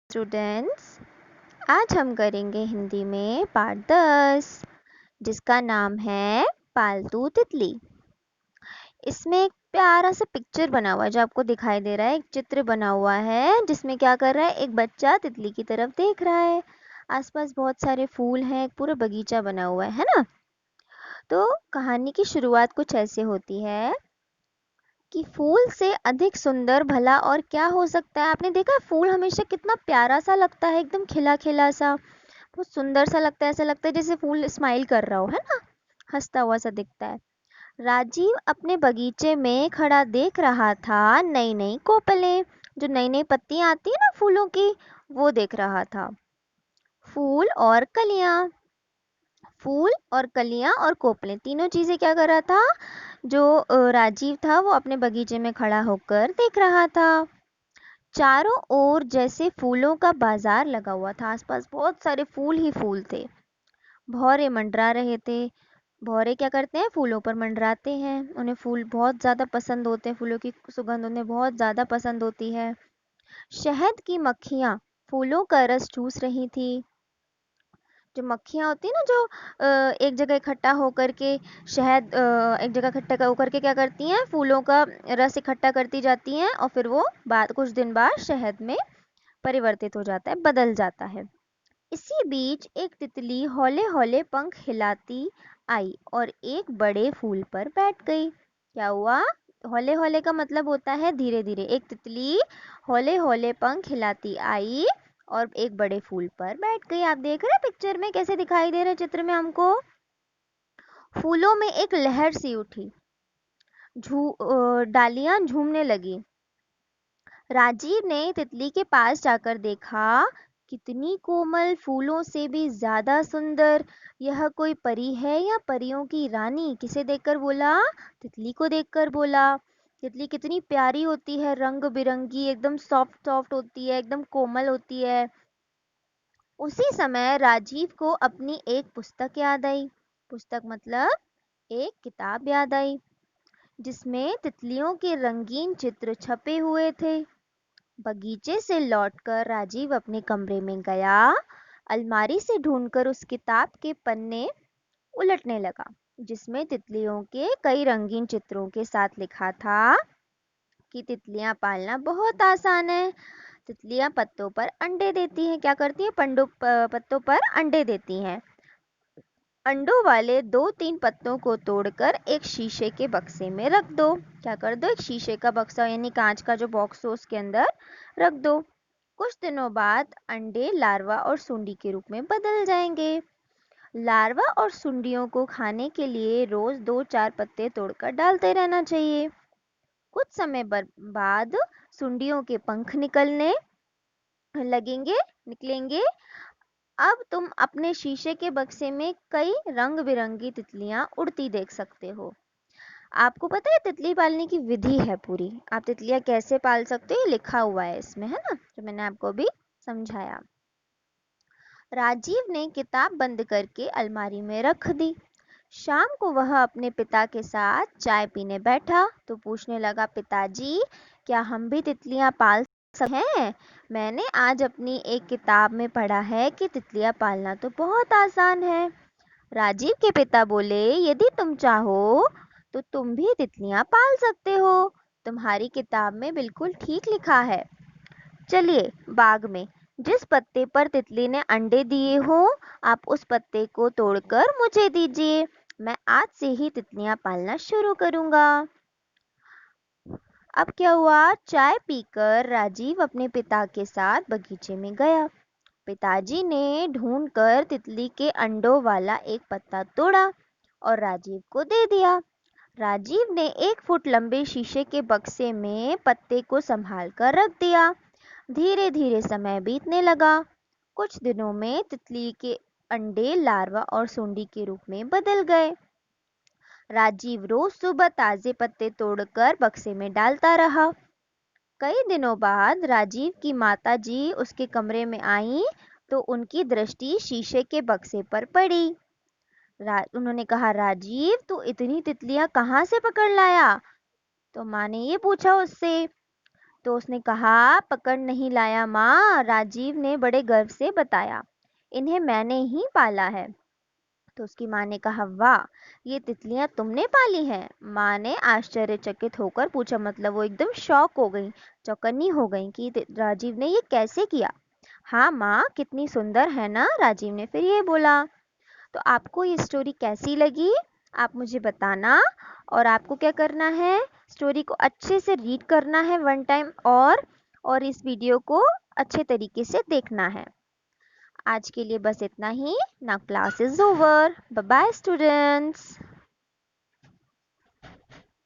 Students, आज हम करेंगे हिंदी में पाठ 10 जिसका नाम है पालतू तितली। इसमें एक प्यारा सा पिक्चर बना हुआ है जो आपको दिखाई दे रहा है। एक चित्र बना हुआ है जिसमें क्या कर रहा है, एक बच्चा तितली की तरफ देख रहा है। आसपास बहुत सारे फूल हैं, एक पूरा बगीचा बना हुआ है ना। तो कहानी की शुरुआत कुछ ऐसे होती है कि फूल से अधिक सुंदर भला और क्या हो सकता है। आपने देखा है फूल हमेशा कितना प्यारा सा लगता है, एकदम खिला खिला सा, बहुत सुंदर सा लगता है। ऐसा लगता है जैसे फूल स्माइल कर रहा हो, है ना, हंसता हुआ सा दिखता है। राजीव अपने बगीचे में खड़ा देख रहा था नई नई कोपलें, जो नई नई पत्तियां आती है ना फूलों की, वो देख रहा था। फूल और कलियां, फूल और कलियां और कोपलें तीनों चीजें क्या कर रहा था, जो राजीव था वो अपने बगीचे में खड़ा होकर देख रहा था। चारों ओर जैसे फूलों का बाजार लगा हुआ था, आसपास बहुत सारे फूल ही फूल थे। भौरे मंडरा रहे थे। भौरे क्या करते हैं, फूलों पर मंडराते हैं। उन्हें फूल बहुत ज़्यादा पसंद होते हैं, फूलों की सुगंध उन्हें बहुत ज़्यादा पसंद होती है। शहद की मक्खियाँ फूलों का रस चूस रही थी। जो मक्खियाँ होती है ना, जो एक जगह इकट्ठा होकर के शहद एक जगह इकट्ठा होकर के क्या करती हैं, फूलों का रस इकट्ठा करती जाती हैं और फिर वो बाद कुछ दिन बाद शहद में परिवर्तित हो जाता है, बदल जाता है। इसी बीच एक तितली हौले हौले पंख हिलाती आई और एक बड़े फूल पर बैठ गई। क्या हुआ, हौले हौले का मतलब होता है धीरे धीरे। एक तितली हौले हौले पंख हिलाती आई और एक बड़े फूल पर बैठ गई। आप देख रहे हैं पिक्चर में कैसे दिखाई दे रहे चित्र में हमको। फूलों में एक लहर सी उठी, डालियां झूमने लगी। राजीव ने तितली के पास जाकर देखा, कितनी कोमल, फूलों से भी ज्यादा सुंदर। यह कोई परी है या परियों की रानी? किसे देखकर बोला, तितली को देखकर बोला। तितली कितनी प्यारी होती है, रंग बिरंगी, एकदम सॉफ्ट सॉफ्ट होती है, एकदम कोमल होती है। उसी समय राजीव को अपनी एक पुस्तक याद आई। पुस्तक मतलब एक किताब याद आई, जिसमें तितलियों के रंगीन चित्र छपे हुए थे। बगीचे से लौटकर राजीव अपने कमरे में गया। अलमारी से ढूंढकर उस किताब के पन्ने उलटने लगा, जिसमें तितलियों के कई रंगीन चित्रों के साथ लिखा था कि तितलियां पालना बहुत आसान है। तितलियां पत्तों पर अंडे देती हैं। क्या करती हैं, पत्तों पर अंडे देती हैं। अंडों वाले दो तीन पत्तों को तोड़कर एक शीशे के बक्से में रख दो। क्या कर दो, एक शीशे का बक्सा यानी कांच का जो बॉक्स हो उसके अंदर रख दो। कुछ दिनों बाद अंडे लार्वा और सुंडी के रूप में बदल जाएंगे। लार्वा और सुंडियों को खाने के लिए रोज दो चार पत्ते तोड़कर डालते रहना चाहिए। कुछ समय बाद सुंडियों के पंख निकलेंगे। अब तुम अपने शीशे के बक्से में कई रंग बिरंगी तितलियां उड़ती देख सकते हो। आपको पता है तितली पालने की विधि है पूरी, आप तितलियां कैसे पाल सकते हो ये लिखा हुआ है इसमें, है ना, जो मैंने आपको भी समझाया। राजीव ने किताब बंद करके अलमारी में रख दी। शाम को वह अपने पिता के साथ चाय पीने बैठा तो पूछने लगा, पिताजी, क्या हम भी तितलियां पाल सकते हैं? मैंने आज अपनी एक किताब में पढ़ा है कि तितलियां पालना तो बहुत आसान है। राजीव के पिता बोले, यदि तुम चाहो तो तुम भी तितलियां पाल सकते हो। तुम्हारी किताब में बिल्कुल ठीक लिखा है। चलिए बाग में जिस पत्ते पर तितली ने अंडे दिए हो, आप उस पत्ते को तोड़कर मुझे दीजिए। मैं आज से ही तितलियां पालना शुरू करूंगा। अब क्या हुआ, चाय पीकर राजीव अपने पिता के साथ बगीचे में गया। पिताजी ने ढूंढकर तितली के अंडों वाला एक पत्ता तोड़ा और राजीव को दे दिया। राजीव ने 1 फुट लंबे शीशे के बक्से में पत्ते को संभाल कर रख दिया। धीरे धीरे समय बीतने लगा। कुछ दिनों में तितली के अंडे लार्वा और सुंडी के रूप में बदल गए। राजीव रोज सुबह ताजे पत्ते तोड़कर बक्से में डालता रहा। कई दिनों बाद राजीव की माता जी उसके कमरे में आईं तो उनकी दृष्टि शीशे के बक्से पर पड़ी। उन्होंने कहा, राजीव, तू इतनी तितलियां कहाँ से पकड़ लाया? तो माँ ने ये पूछा उससे। तो उसने कहा, पकड़ नहीं लाया माँ, राजीव ने बड़े गर्व से बताया, इन्हें मैंने ही पाला है। तो उसकी माँ ने कहा, वाह, ये तितलियां तुमने पाली हैं? माँ ने आश्चर्यचकित होकर पूछा, मतलब वो एकदम शॉक हो गई, चौकन्नी हो गई कि राजीव ने ये कैसे किया। हाँ माँ, कितनी सुंदर है ना, राजीव ने फिर ये बोला। तो आपको ये स्टोरी कैसी लगी, आप मुझे बताना। और आपको क्या करना है, स्टोरी को अच्छे से रीड करना है वन टाइम, और इस वीडियो को अच्छे तरीके से देखना है। आज के लिए बस इतना ही। Now class is over. Bye bye students.